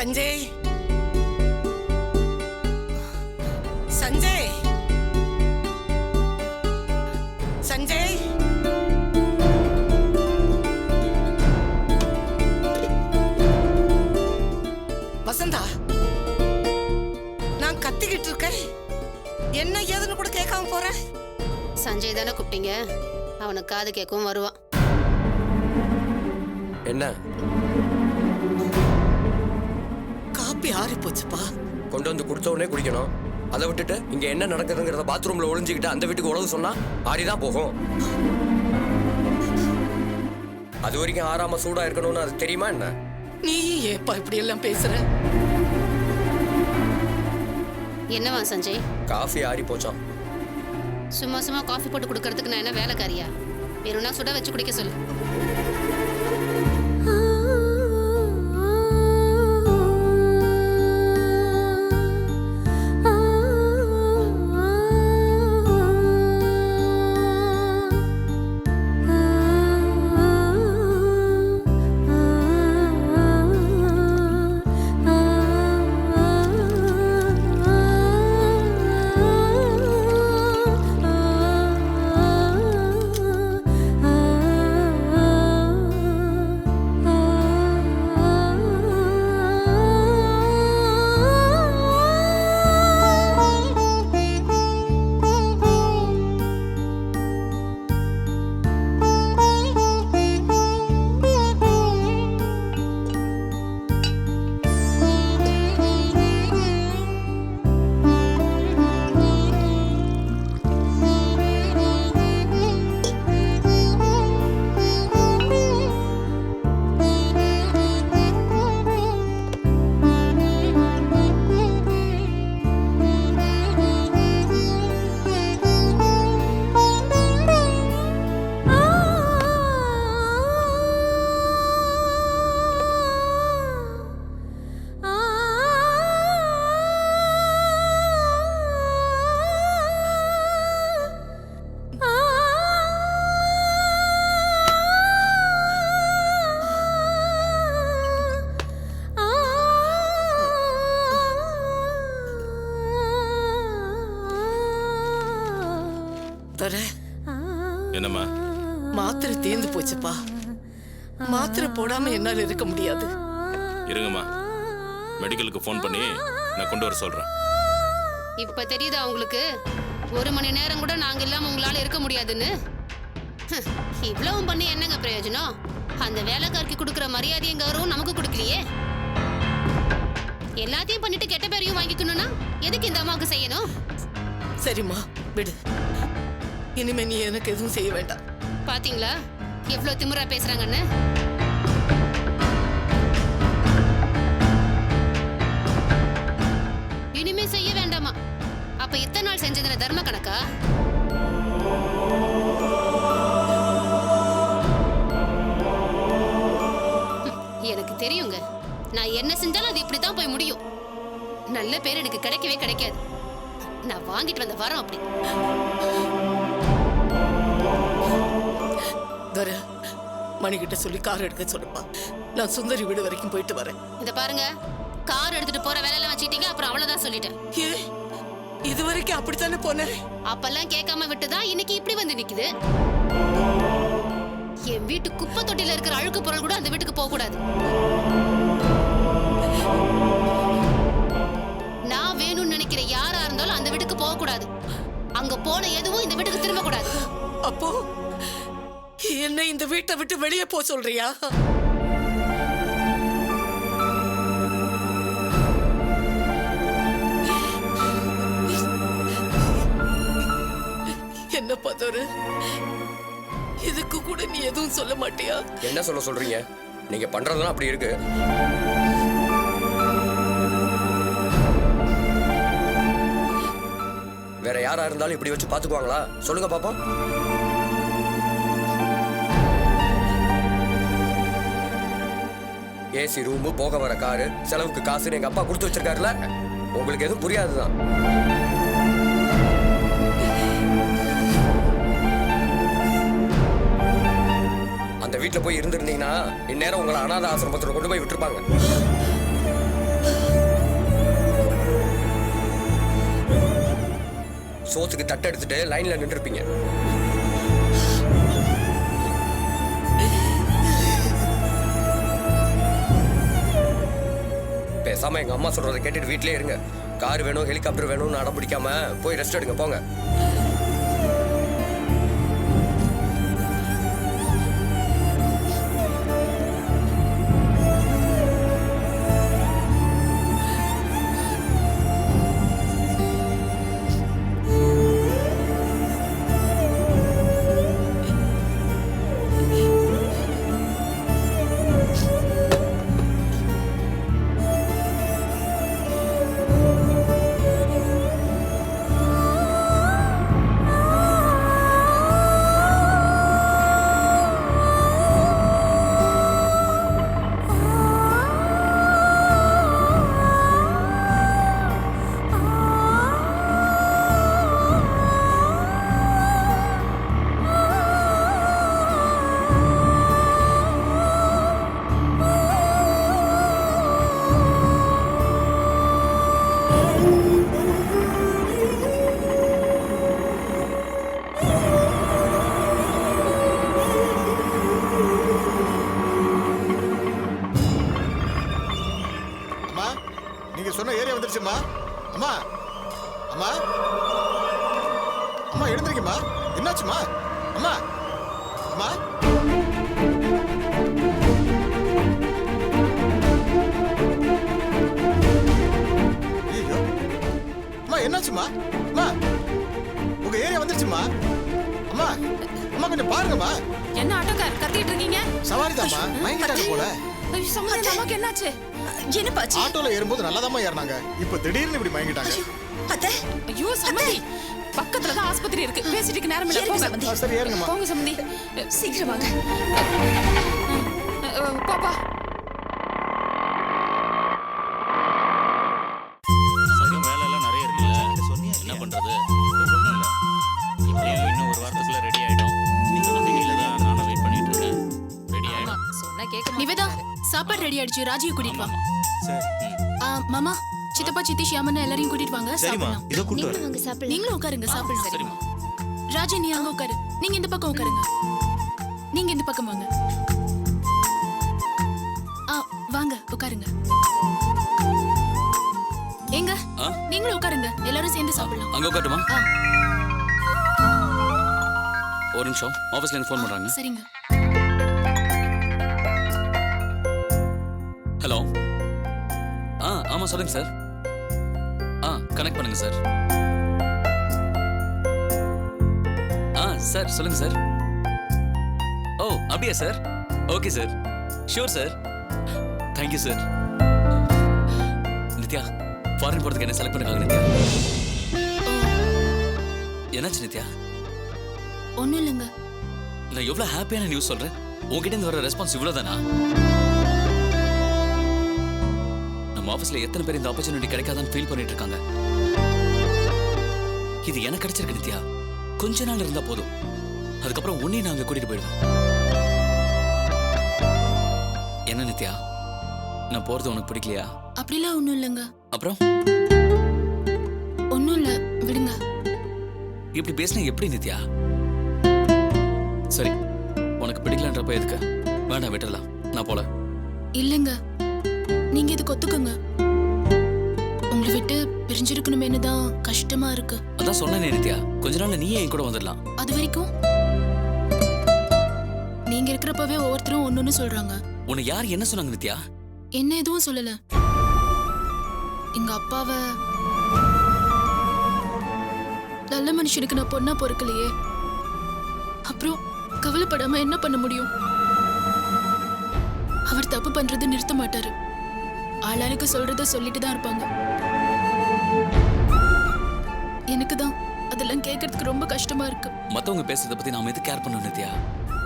சஞ்சய், சஞ்சய், சஞ்சய். வசந்தா, நான் கத்திக்கிட்டு இருக்கேன், என்ன ஏதுன்னு கூட கேட்காம போற. சஞ்சய் தானே கூப்பிட்டீங்க, அவனுக்கு காது கேட்கவும் வருவான். என்ன? காப்பி ஆறி போச்சுப்பா. கொண்டு வந்து கொடுத்த உடனே குடிக்கணும். அதை விட்டுட்டு இங்க என்ன நடக்குதுங்கிறத பாத்ரூம்ல ஒளிஞ்சுக்கிட்டு அந்த வீட்டுக்கு உழவு சொன்னா ஆறிதான் போகும். அது வரைக்கும் ஆறாம சூடா இருக்கணும்னு அது தெரியுமா என்ன? நீ ஏப்பா இப்படி எல்லாம் பேசுற? என்னவா சஞ்சய்? காஃபி ஆறி போச்சாம். சும்மா சும்மா காஃபி போட்டு கொடுக்கறதுக்கு நான் என்ன வேலைக்காரியா? வேணும்னா சுட வச்சு குடிக்க சொல்லு. என்னம்மா? மாத்திரை தீர்ந்து போச்சுப்பா. மாத்திரை போடாம என்னால இருக்க முடியாது. இருங்கம்மா, மெடிக்கலுக்கு ஃபோன் பண்ணி நான் கொண்டு வர சொல்றேன். இப்ப தெரியுதா உங்களுக்கு? 1 மணி நேரம் கூட நாங்க இல்லாம உங்களால இருக்க முடியாதுன்னு. இவ்வளவும் பண்ணி என்னங்க பிரயோஜனம்? அந்த வேலைக்காரருக்கு கொடுக்குற மரியாதையும் கௌரவம் நமக்கு கொடுக்கலையே. எல்லாத்தையும் பண்ணிட்டு கெட்ட பேரையும் வாங்கிக்கணும்னா எதுக்கு இந்த அம்மாவுக்கு செய்யணும்? சரிம்மா, விடு. இனிமே நீ எனக்கு எதுவும் செய்ய வேண்டாம். பாத்தீங்களா எவ்வளவு திமிரா பேசுறாங்கன்னு? இனிமே செய்ய வேண்டாமா? அப்ப இத்தனை நாள் செஞ்சதுல தர்ம கணக்கா? எனக்கு தெரியுங்க, நான் என்ன செஞ்சாலும் அது இப்படித்தான் போய் முடியும். நல்ல பேர் எனக்கு கிடைக்கவே கிடைக்காது. நான் வாங்கிட்டு வந்த வரம் அப்படி. மணிகிட்ட சொல்லி கார் எடுக்க சொல்லுப்பா. நான் சுந்தரி வீடு வரைக்கும் போயிட்டு வரேன். இத பாருங்க, கார் எடுத்துட்டு போற வேலையெல்லாம் வச்சிட்டீங்க, அப்புறம் அவ்வளவுதான் சொல்லிட்டேன். இது வரைக்கும் அப்படித்தானே போனேன். அப்பெல்லாம் கேட்காம விட்டுதான் இன்னைக்கு இப்படி வந்து நிக்குது. என் வீட்டு குப்பை தொட்டில இருக்கிற அழுக்கு பொருள் கூட அந்த வீட்டுக்கு போக கூடாது. நான் வேணும்னு நினைக்கிற யாரா இருந்தாலும் அந்த வீட்டுக்கு போக கூடாது. அங்க போன எதுவும் இந்த வீட்டுக்கு திரும்ப கூடாது. அப்போ என்ன இந்த வீட்டை விட்டு வெளியே போ சொல்றியா? என்ன பதறு, இதுக்கு கூட நீ எதுவும் சொல்ல மாட்டியா? என்ன சொல்ல சொல்றீங்க? நீங்க பண்றதெல்லாம் அப்படி இருக்கு. வேற யாரா இருந்தாலும் இப்படி வச்சு பாத்துக்குவாங்களா? சொல்லுங்க பாப்போம். ஏசி ரூம், போக வர காரு, செலவுக்கு காசுன்னு எங்க அப்பா கொடுத்து வச்சிருக்காருல. உங்களுக்கு எதுவும் புரியாதுதான். அந்த வீட்டுல போய் இருந்திருந்தீங்கன்னா இந்நேரம் உங்களை அநாத ஆசிரமத்துல கொண்டு போய் விட்டுருப்பாங்க. சோத்துக்கு தட்டு எடுத்துட்டு லைன்ல நின்றுருப்பீங்க. பேசாம எங்க அம்மா சொல்றதை கேட்டுட்டு வீட்லயே இருங்க. கார் வேணும், ஹெலிகாப்டர் வேணும்னு அடம் பிடிக்காம போய் ரெஸ்ட் எடுங்க போங்க. நீங்க சொன்ன ஏரியா வந்துருச்சுமா. அம்மா அம்மா அம்மா எழுந்திருக்கீமா. என்னாச்சுமா? அம்மா அம்மா ஐயோ அம்மா என்னாச்சுமா? அம்மா உங்க ஏரியா வந்துருச்சுமா. அம்மா அம்மா கொஞ்சம் பாருங்கம்மா. என்ன ஆட்டோக்கார் கத்திட்டு இருக்கீங்க? சவாரிதாம்மா, மயங்கிட்டாங்க போல. சம்மந்தி நமக்கு என்னாச்சு? என்ன பாச்சு? ஆட்டோல ஏறும்போது நல்லாதாம்மா ஏறினாங்க. இப்ப திடீர்னு இப்படி மயங்கிட்டாங்க. அத்தை, ஐயோ சம்மந்தி, பக்கத்துல தான் ஆஸ்பத்திரி இருக்கு. பேசிட்டு நேரம் இல்ல. ஏறுங்க போங்க சம்மந்தி. சரி ஏறுங்கம்மா. போங்க சம்மந்தி. சீக்கிரம் வாங்க. பாப்பா நமக்கும் வேலை எல்லாம் நிறைய இருக்குல்ல, என்ன பண்றது? இப்படியும் இன்னும் ஒரு வாரத்துக்குள்ள ரெடி ஆயிடும். இந்த நம்பிக்கையில தான் நானும் வெயிட் பண்ணிட்டு இருக்கேன். ரெடி ஆயிடும். சொன்னா கேட்க நிவேதா, சாப்பாடு ரெடி ஆயிடுச்சு. ராஜியை கூட்டிட்டு வா. சரி. மாமா, சித்தப்பா சித்தி ஷியாமன்னு எல்லாரையும் கூட்டிட்டு வாங்க. சாப்பிடலாம். இதோ கூட்டு வரேன். நீங்களும் உட்காருங்க, சாப்பிடலாம். சரிம்மா. ராஜி, நீ அங்க உட்காரு. நீங்க இந்த பக்கம் உட்காருங்க. நீங்க இந்த பக்கம் வாங்க. வாங்க உட்காருங்க. எங்க நீங்களும் உட்காருங்க. எல்லாரும் சேர்ந்து சாப்பிடலாம். அங்க உட்காருமா? ஒரு நிமிஷம், ஆபீஸ்ல இருந்து ஃபோன் பண்றாங்க. சரிங்க. ஹலோ. ஆமா சொல்லுங்க சார். கனெக்ட் பண்ணுங்க சார். சார் சொல்லுங்க சார். ஓ அப்படியா sir? Okay sir, sure sir. Thank you sir. Nithya, foreign போறதுக்கு என்ன செலக்ட் பண்ணிருக்காங்க நித்யா? என்னாச்சு நித்யா? ஒண்ணும் இல்லைங்க. நான் எவ்வளவு ஹாப்பியான நியூஸ் சொல்றேன். உங்ககிட்ட இருந்து வர ரெஸ்பான்ஸ் இவ்வளவுதானா? நம்ம ஆபீஸ்ல எத்தனை பேர் இந்த ஆப்பர்ச்சுனிட்டி கிடைக்காதான்னு ஃபீல் பண்ணிட்டு இருக்காங்க. இது எனக்கு கிடைச்சிருக்கு நித்யா. கொஞ்ச நாள் இருந்தா போதும், அதுக்கப்புறம் உன்னையும் நாங்க கூட்டிட்டு போயிடுவோம். என்ன நித்யா, நான் போறது உனக்கு பிடிக்கலையா? அப்படிலாம் ஒண்ணும் இல்லைங்க. அப்புறம் ஒண்ணும் இல்ல, விடுங்க. இப்படி பேசினா எப்படி நித்யா? சரி, உனக்கு பிடிக்கலன்றப்ப எதுக்கு? வேண்டாம், விட்டுடலாம். நான் போல. இல்லைங்க, நீங்க இதுக்கு ஒத்துக்குங்க. உங்களை விட்டு பிரிஞ்சிருக்கணுமேனு தான் கஷ்டமா இருக்கு. அதான் சொன்னேனே நித்யா, கொஞ்ச நாள்ல நீயே என் கூட வந்துடலாம். அது வரைக்கும் நீங்க இருக்கிறப்பவே ஒவ்வொருத்தரும் ஒன்னொன்னு சொல்றாங்க. உன்னை யார் என்ன சொன்னாங்க நித்யா? என்ன எதுவும் சொல்லல. எங்க அப்பாவை நல்ல மனுஷனுக்கு நான் பொண்ணா பொறுக்கலையே. அப்புறம் கவலைப்படாம என்ன பண்ண முடியும்? அவர் தப்பு பண்றது நிறுத்த மாட்டாரு. ஆளாளுக்கு சொல்றத சொல்லிட்டு தான் இருப்பாங்க. எனக்கு தான் அதெல்லாம் கேட்கறதுக்கு ரொம்ப கஷ்டமா இருக்கு. மத்தவங்க பேசுறத பத்தி நாம எது கேர் பண்ணணும் நித்யா?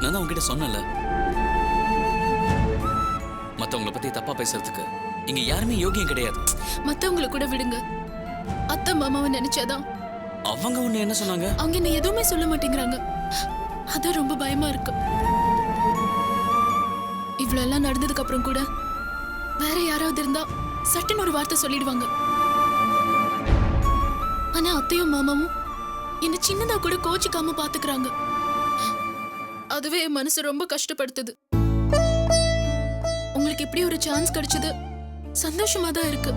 நான் தான் உங்ககிட்ட சொன்னல, மத்தவங்கள பத்தி தப்பா பேசுறதுக்கு இங்க யாருமே யோகியம் கிடையாது. மத்தவங்களை கூட விடுங்க, அத்தை மாமாவை நினைச்சாதான். அவங்க உன்னை என்ன சொன்னாங்க? அவங்க என்ன எதுவுமே சொல்ல மாட்டேங்கிறாங்க. அதான் ரொம்ப பயமா இருக்கு. இவ்வளவு எல்லாம் நடந்ததுக்கு அப்புறம் கூட வேற யாராவது இருந்தா சட்டுன்னு ஒரு வார்த்தை சொல்லிடுவாங்க. ஆனா அத்தையும் மாமாவும் என்ன சின்னதா கூட கோச்சிக்காம பாத்துக்கறாங்க. அதுவே என் மனசு ரொம்ப கஷ்டப்படுத்துது. உங்களுக்கு இப்படி ஒரு சான்ஸ் கிடைச்சது சந்தோஷமா தான் இருக்கு.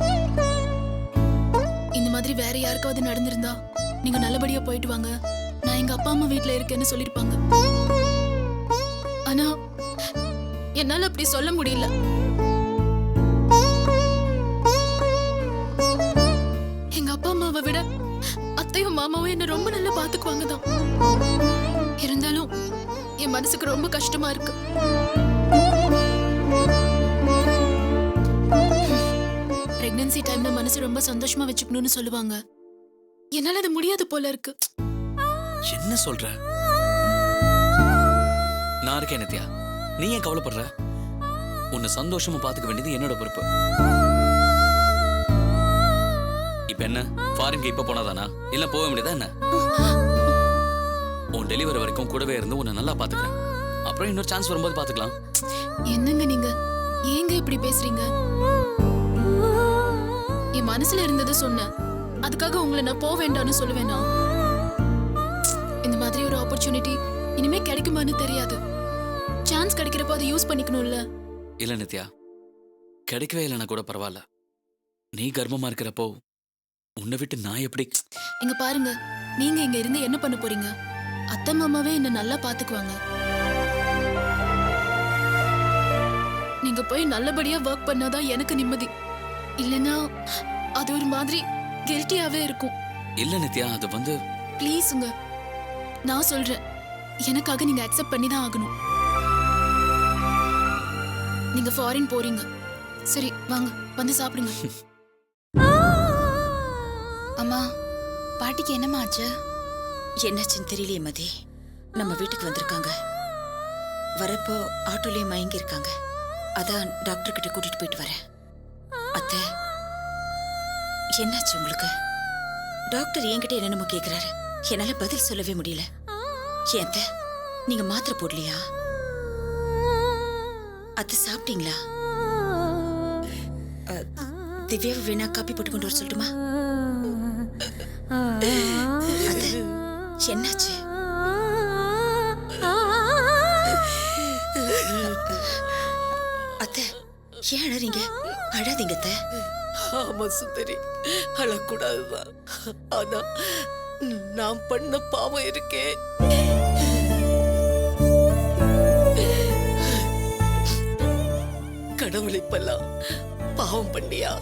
இந்த மாதிரி வேற யாருக்காவது நடந்திருந்தா நீங்க நல்லபடியா போயிட்டு வாங்க, நான் எங்க அப்பா அம்மா வீட்ல இருக்கேன்னு சொல்லிருப்பாங்க. ஆனா என்னால அப்படி சொல்ல முடியல. எங்க அப்பா அம்மாவை விட அத்தையும் மாமாவும் என்ன ரொம்ப நல்லா பாத்துக்குவாங்க தான். இருந்தாலும் என் மனசுக்கு ரொம்ப கஷ்டமா இருக்கு. பிரெக்னன்சி டைம்ல மனசு ரொம்ப சந்தோஷமா வச்சுக்கணும்னு சொல்லுவாங்க. என்னால அது முடியாது போல இருக்கு. என்ன சொல்ற? நான் இருக்கேன் நித்யா, நீ ஏன் கவலைப்படுற? உன்னை சந்தோஷமா பாத்துக்க வேண்டியது என்னோட பொறுப்பு. இப்ப என்ன, ஃபாரின்க்கு இப்ப போனாதானா இல்ல போக வேண்டியதா என்ன? உன் டெலிவரி வரைக்கும் கூடவே இருந்து உன்னை நல்லா பாத்துக்கிறேன். அப்புறம் இன்னொரு சான்ஸ் வரும்போது பாத்துக்கலாம். என்னங்க நீங்க ஏங்க இப்படி பேசுறீங்க? என் மனசுல இருந்தது சொன்னேன். அதுக்காக உங்களை நான் போக வேண்டாம்னு சொல்லுவேனா? இந்த மாதிரி ஒரு ஆப்பர்ச்சுனிட்டி இனிமே கிடைக்குமான்னு தெரியாது. சான்ஸ் கிடைக்கிறப்போ அதை யூஸ் பண்ணிக்கணும்ல. இல்ல நித்யா, கிடைக்கவே இல்லைன்னா கூட பரவாயில்ல. நீ கர்ப்பமா இருக்கிறப்போ உன்னை விட்டு நான் எப்படி? இங்க பாருங்க, நீங்க இங்க இருந்து என்ன பண்ண போறீங்க? அத்தை மாமாவே என்ன நல்லா பாத்துக்குவாங்க. நீங்க போய் நல்லபடியா ஒர்க் பண்ணாதான் எனக்கு நிம்மதி. இல்லனா அது ஒரு மாதிரி கில்ட்டியாவே இருக்கும். இல்ல நித்யா, அது வந்து ப்ளீஸுங்க, நான் சொல்றேன், எனக்காக நீங்க அக்செப்ட் பண்ணி தான் ஆகணும். நீங்க ஃபாரின் போறீங்க, சரி வாங்க வந்து சாப்பிடுங்க. அம்மா, பாட்டிக்கு என்னம்மா ஆச்சு? என்னாச்சுன்னு தெரியலையே மதி. நம்ம வீட்டுக்கு வந்திருக்காங்க. வரப்போ ஆட்டோலயே மயங்கி இருக்காங்க. அதான் டாக்டர் கிட்ட கூட்டிட்டு போயிட்டு வரேன். அத்தை, என்னாச்சு உங்களுக்கு? டாக்டர் என்கிட்ட என்னென்னமோ கேக்குறாரு. என்னால பதில் சொல்லவே முடியல. ஏன் அத்தை, நீங்க மாத்திரை போடலையா? அத்தை சாப்பிட்டீங்களா? திவ்யாவை வேணா காப்பி போட்டு கொண்டு வர சொல்லட்டுமா? அத்தை, என்னாச்சு? அத்தை, ஏன் அழறீங்க? அழாதீங்க அத்தை. ஆமா சுந்தரி, அழக்கூடாதுதான். ஆனா நான் பண்ண பாவம் இருக்கே. கடவுள் இப்பெல்லாம் பாவம் பண்ணியா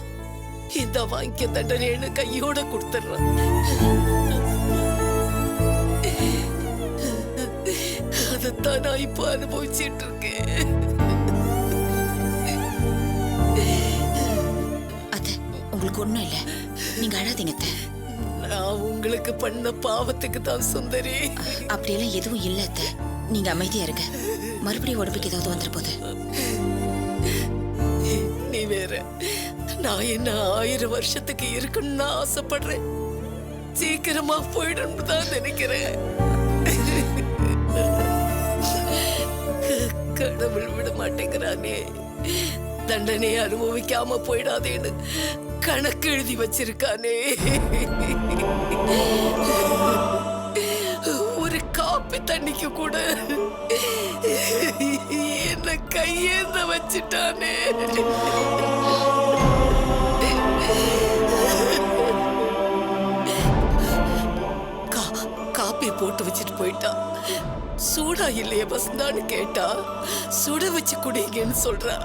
இந்த வாங்கிய தண்டனைன்னு கையோட கொடுத்துடுறான். அதைத்தான் நான் இப்போ அனுபவிச்சுட்டு இருக்கேன். அத்தை, உங்களுக்கு ஒண்ணும் இல்ல, நீங்க அழாதீங்க அத்தை. நான் உங்களுக்கு பண்ண பாவத்துக்கு தான் சுந்தரி. அப்படியெல்லாம் எதுவும் இல்ல அத்தை, நீங்க அமைதியா இருங்க. மறுபடியும் உடம்புக்கு ஏதாவது வந்துட போகுது. நீ வேற, நான் என்ன 1000 வருஷத்துக்கு இருக்குன்னு ஆசைப்படுறேன். சீக்கிரமா போயிடணும்னு தான் நினைக்கிறேன். கடவுள் விட மாட்டேங்கிறானே. தண்டனையை அனுபவிக்காம போயிடாதேன்னு கணக்கு எழுதி வச்சிருக்கானே. ஒரு காப்பி தண்ணிக்கு கூட என்ன கையேந்த வச்சிட்டானே. காப்பி போட்டு வச்சுட்டு போயிட்டா. சூடா இல்லையே வசந்தான்னு கேட்டா சுட வச்சு குடிங்கன்னு சொல்றா.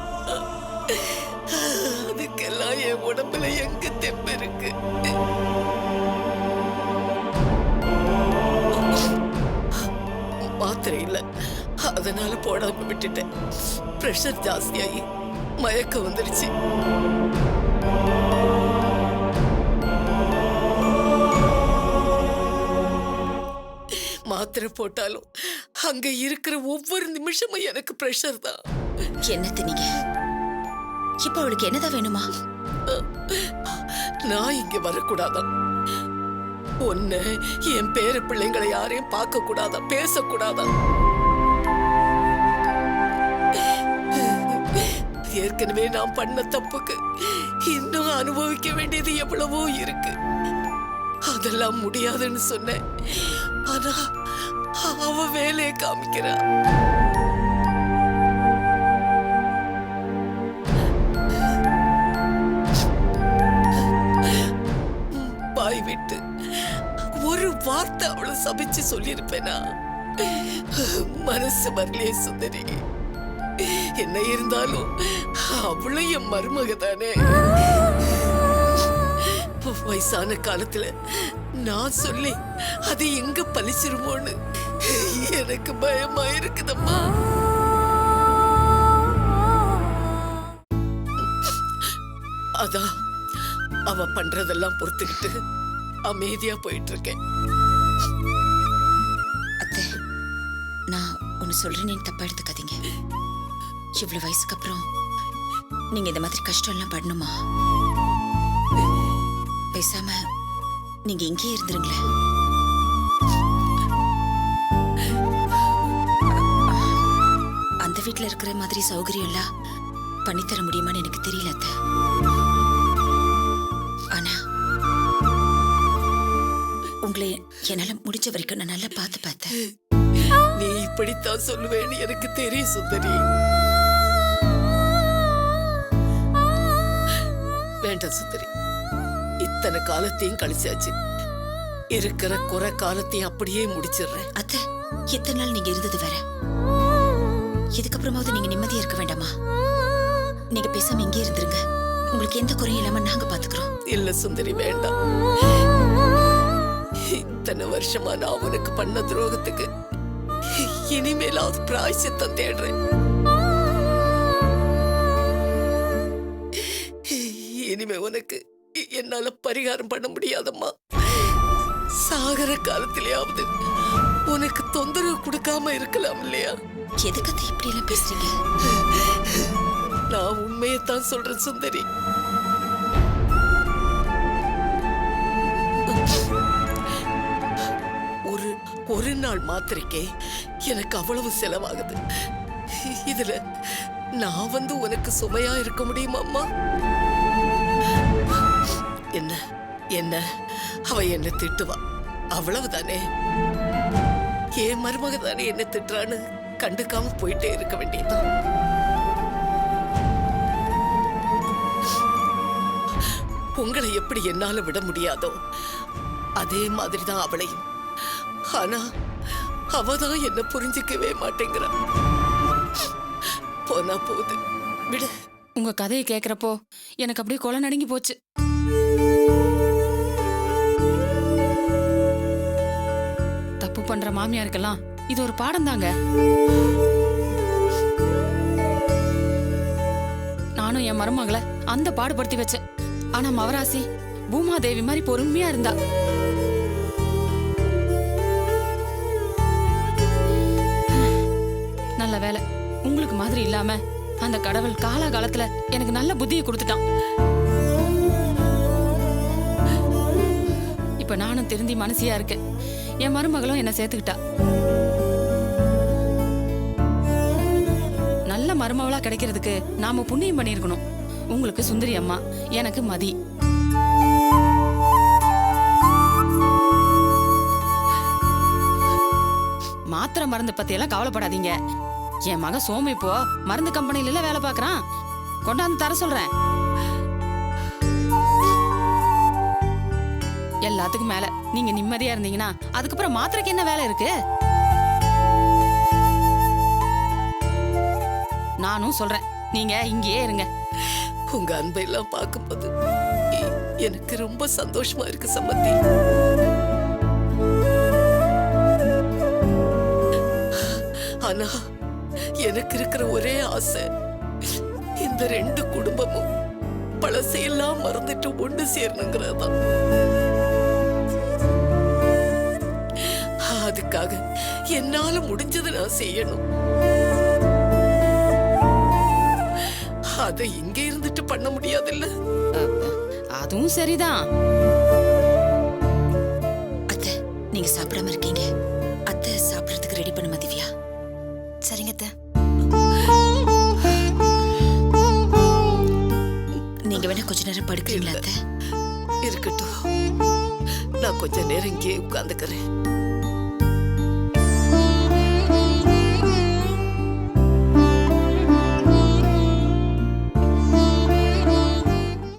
அதுக்கெல்லாம் என் உடம்புல எங்க தெம்பு இருக்கு? மாத்திரை இல்ல, அதனால போடாம விட்டுட்டேன். பிரஷர் ஜாஸ்தியாகி மயக்கம் வந்துருச்சு. மாத்திரை போட்டாலும் அங்க இருக்கிற ஒவ்வொரு நிமிஷமும் எனக்கு பிரஷர் தான். என்னத்த நீங்க இப்ப அவளுக்கு என்னதான் வேணுமா? நான் இங்க வரக்கூடாதான். ஒண்ணு என் பேர பிள்ளைங்களை யாரையும் பார்க்க கூடாதா, பேசக்கூடாதா. ஏற்கனவே நான் பண்ண தப்புக்கு இன்னும் அனுபவிக்க வேண்டியது எவ்வளவோ இருக்கு. அதெல்லாம் முடியாதுன்னு சொன்னேன். ஆனா அவ வேலையை காமிக்கிறா. பாய் விட்டு ஒரு வார்த்தை அவளை சபிச்சு சொல்லியிருப்பேனா? மனசு வரலையே சுந்தரி. என்ன இருந்தாலும் அவளும் என் மருமக தானே. வயசான காலத்துல நான் சொல்லி அது எங்க பலிச்சிருமோன்னு எனக்கு பயமா இருக்குதம்மா. அதான் அவ பண்றதெல்லாம் பொறுத்துக்கிட்டு அமைதியா போயிட்டு இருக்கேன். அத்தை, நான் ஒன்னு சொல்றேன்னு தப்பா எடுத்துக்காதீங்க. இவ்வளவு வயசுக்கு அப்புறம் நீங்க இந்த மாதிரி கஷ்டம் எல்லாம் படணுமா? பேசாம நீங்க இங்கேயே இருந்துருங்களேன். அந்த வீட்டுல இருக்கிற மாதிரி சௌகரியம் எல்லாம் பண்ணித்தர முடியுமான்னு எனக்கு தெரியல அத்தை. ஆனா உங்களை என்னால முடிஞ்ச வரைக்கும் நான் நல்லா பார்த்தேன். நீ இப்படித்தான் சொல்லுவேன்னு எனக்கு தெரியும் சுந்தரி. வேண்டாம் சுந்தரி, இத்தனை காலத்தையும் கழிச்சாச்சு. இருக்கிற குறை காலத்தையும் அப்படியே முடிச்சிடுறேன். அத்தை, இத்தனை நாள் நீங்க இருந்தது வேற. இதுக்கப்புறமாவது நீங்க நிம்மதியா இருக்க வேண்டாமா? நீங்க பேசாம இங்கே இருந்துருங்க. உங்களுக்கு எந்த குறையும் இல்லாம நாங்க பாத்துக்கிறோம். இல்ல சுந்தரி, வேண்டாம். இத்தனை வருஷமா நான் உனக்கு பண்ண துரோகத்துக்கு இனிமேலாவது பிராயசித்தம் தேடுறேன். இனிமே உனக்கு என்னால பரிகாரம் பண்ண முடியாதம்மா. சாகர காலத்திலேயாவது உனக்கு தொந்தரவு கொடுக்காம இருக்கலாம் இல்லையா? எதுக்கு இப்படி எல்லாம் பேசுறீங்க? நான் உண்மையைத்தான் சொல்றேன் சுந்தரி. ஒரு நாள் மாத்திரைக்கே எனக்கு அவ்வளவு செலவாகுது. இதுல நான் வந்து உனக்கு சுமையா இருக்க முடியுமா அம்மா? என்ன என்ன அவ என்ன திட்டுவா, அவ்வளவுதானே. என் மருமக தானே என்ன திட்டுறான்னு கண்டுக்காம போயிட்டே இருக்க வேண்டியதுதான். உங்களை எப்படி என்னால விட முடியாதோ அதே மாதிரிதான் அவளையும். ஆனா அவதான் என்ன புரிஞ்சுக்கவே மாட்டேங்கிறா. போனா போகுது, விடு. உங்க கதையை கேக்குறப்போ எனக்கு அப்படியே கொலை நடுங்கி போச்சு. தப்பு பண்ற மாமியாருக்கெல்லாம் இது ஒரு பாடம் தாங்க. நானும் என் மருமகளை அந்த பாடுபடுத்தி வச்சேன். ஆனா மவராசி பூமாதேவி மாதிரி பொறுமையா இருந்தா. நல்ல வேலை, உங்களுக்கு மாதிரி இல்லாம அந்த கடவுள் காலகாலத்துல எனக்கு நல்ல புத்தியை கொடுத்துட்டான். இப்ப நானும் திருந்தி மனசியா இருக்கேன். என் மருமகளும் என்ன சேர்த்துக்கிட்டா. நல்ல மருமகளா கிடைக்கிறதுக்கு நாம புண்ணியம் பண்ணிருக்கணும். உங்களுக்கு சுந்தரி அம்மா, எனக்கு மதி. மாத்திரை மருந்து பத்தி எல்லாம் கவலைப்படாதீங்க. என் மகன் சோமு இப்போ மருந்து கம்பெனில வேலை பார்க்கறான். கொண்டாந்து தர சொல்றேன். எல்லாத்துக்கும் மேல நீங்க நிம்மதியா இருந்தீங்கன்னா அதுக்கப்புறம் மாத்திரைக்கு என்ன வேலை இருக்கு? நானும் சொல்றேன், நீங்க இங்கேயே இருங்க. உங்க அன்பை எல்லாம் பார்க்கும்போது எனக்கு ரொம்ப சந்தோஷமா இருக்கு சம்பந்தி. ஆனா எனக்கு இருக்கிற ஒரே ஆசை, இந்த ரெண்டு குடும்பமும் பழசையெல்லாம் மறந்துட்டு ஒண்ணு சேரணுங்கிறதான். அதுக்காக என்னால முடிஞ்சதை நான் செய்யணும். அதை இங்க இருந்துட்டு பண்ண முடியாதுல்ல. அதுவும் சரிதான். அத்தை, நீங்க சாப்பிடாம இருக்கீங்க. அத்தை சாப்பிடறதுக்கு ரெடி பண்ணுமா திவ்யா? சரிங்க அத்தை. நீங்க வேணா கொஞ்ச நேரம் படுக்கிறீங்களா அத்தை? இருக்கட்டும், நான் நான் கொஞ்ச நேரம் இங்கே உட்கார்ந்துக்கிறேன்.